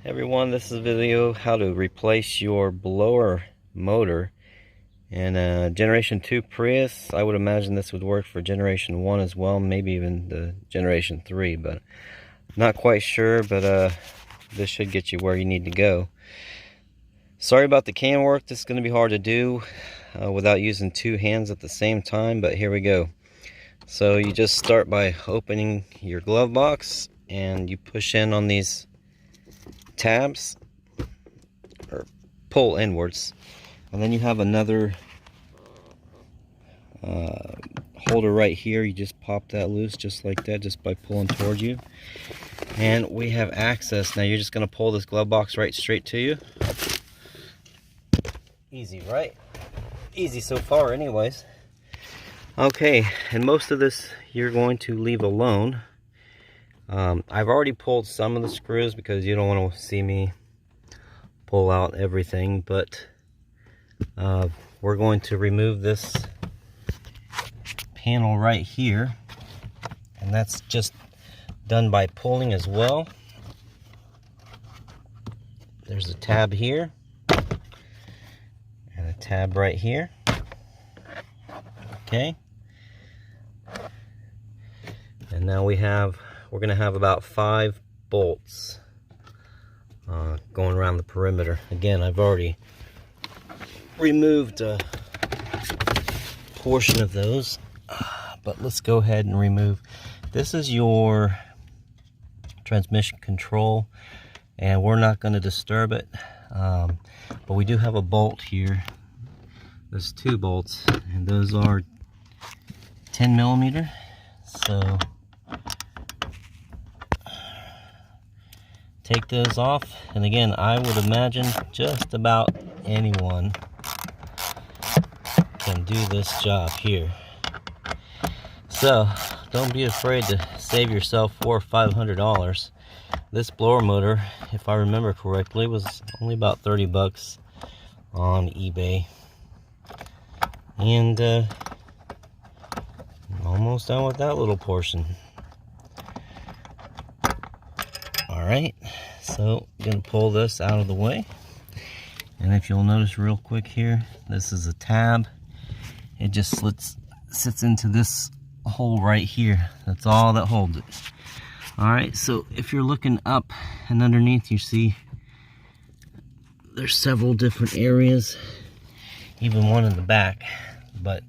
Everyone, this is a video how to replace your blower motor in a Generation 2 Prius. I would imagine this would work for Generation 1 as well, maybe even the Generation 3, but not quite sure, but this should get you where you need to go. Sorry about the cam work. This is going to be hard to do without using two hands at the same time, but here we go. So you just start by opening your glove box and you push in on these tabs, or pull inwards, and then you have another holder right here. You just pop that loose just like that, just by pulling towards you, and we have access. Now you're just going to pull this glove box right straight to you. Easy, right? Easy so far anyways. Okay, and most of this you're going to leave alone. I've already pulled some of the screws because you don't want to see me pull out everything, but we're going to remove this panel right here, and that's just done by pulling as well. There's a tab here and a tab right here. Okay, and now we're going to have about 5 bolts going around the perimeter. Again, I've already removed a portion of those, but let's go ahead and remove. This is your transmission control, and we're not going to disturb it, but we do have a bolt here. There's 2 bolts, and those are 10 millimeter. So take those off, and again, I would imagine just about anyone can do this job here. So don't be afraid to save yourself $400 or $500. This blower motor, if I remember correctly, was only about 30 bucks on eBay, and almost done with that little portion. Alright, so I'm going to pull this out of the way, and if you'll notice real quick here, this is a tab. It just sits into this hole right here. That's all that holds it. Alright, so if you're looking up and underneath, you see there's several different areas, even one in the back, but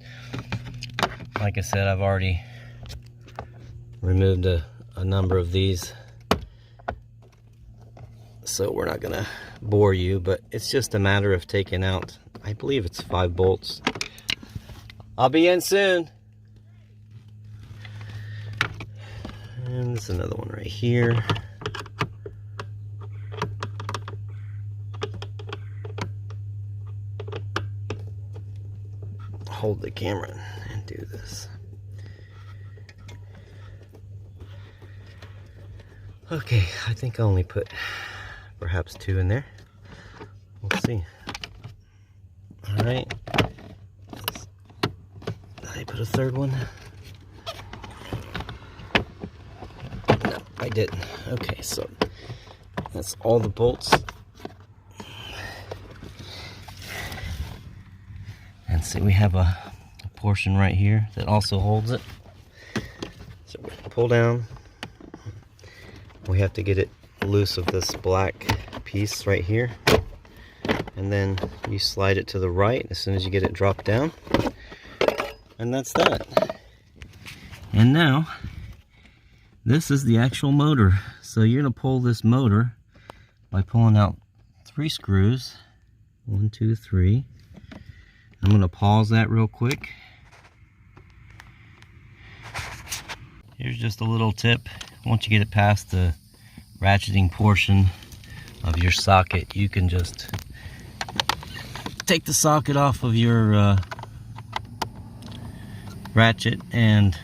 like I said, I've already removed a number of these, so we're not gonna bore you, but it's just a matter of taking out, I believe it's 5 bolts. I'll be in soon. And there's another one right here. Hold the camera and do this. Okay, I think I only put perhaps 2 in there. We'll see. Alright. I put a 3rd one. No, I didn't. Okay, so that's all the bolts. And see, we have a portion right here that also holds it. So we pull down. We have to get it loose of this black piece right here, and then you slide it to the right as soon as you get it dropped down, and that's that. And now this is the actual motor. So you're going to pull this motor by pulling out 3 screws. 1, 2, 3. I'm going to pause that real quick. Here's just a little tip. Once you get it past the ratcheting portion of your socket, you can just take the socket off of your ratchet and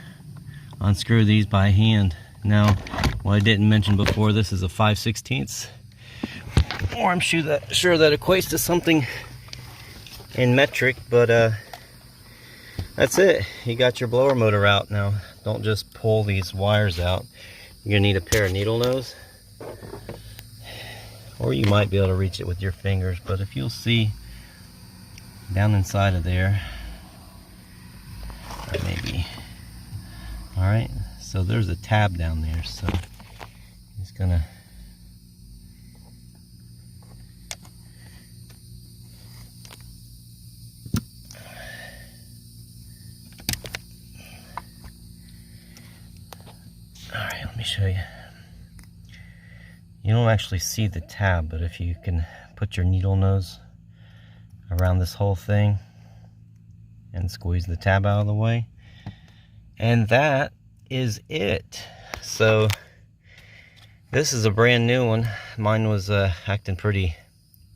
unscrew these by hand. Now, what I didn't mention before, this is a 5/16, or I'm sure that equates to something in metric, but that's it. You got your blower motor out. Now, don't just pull these wires out. You're gonna need a pair of needle nose or you might be able to reach it with your fingers, but if you'll see down inside of there, or maybe, all right, so there's a tab down there, so it's gonna let me show you. You don't actually see the tab, but if you can put your needle nose around this whole thing and squeeze the tab out of the way, and that is it. So this is a brand new one. Mine was acting pretty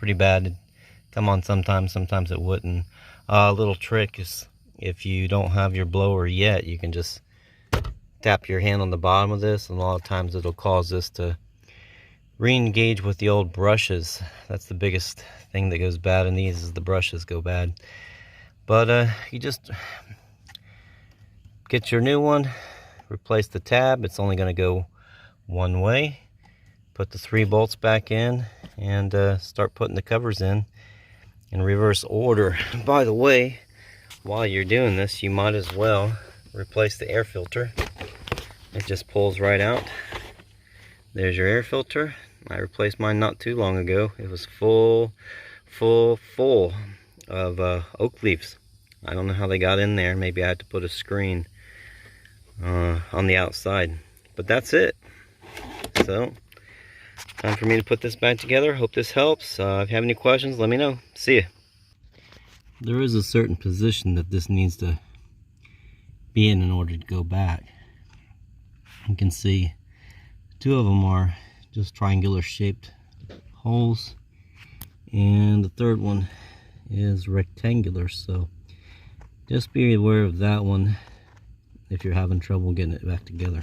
bad. It'd come on sometimes it wouldn't. A little trick is, if you don't have your blower yet, you can just tap your hand on the bottom of this, and a lot of times it'll cause this to re-engage with the old brushes. That's the biggest thing that goes bad in these, is the brushes go bad. But you just get your new one, replace the tab. It's only going to go one way. Put the 3 bolts back in, and start putting the covers in reverse order. By the way, while you're doing this, you might as well replace the air filter. It just pulls right out. There's your air filter. I replaced mine not too long ago. It was full of oak leaves. I don't know how they got in there. Maybe I had to put a screen on the outside. But that's it. So, time for me to put this back together. Hope this helps. If you have any questions, let me know. See ya. There is a certain position that this needs to be in order to go back. You can see 2 of them are just triangular shaped holes, and the 3rd one is rectangular, so just be aware of that one if you're having trouble getting it back together.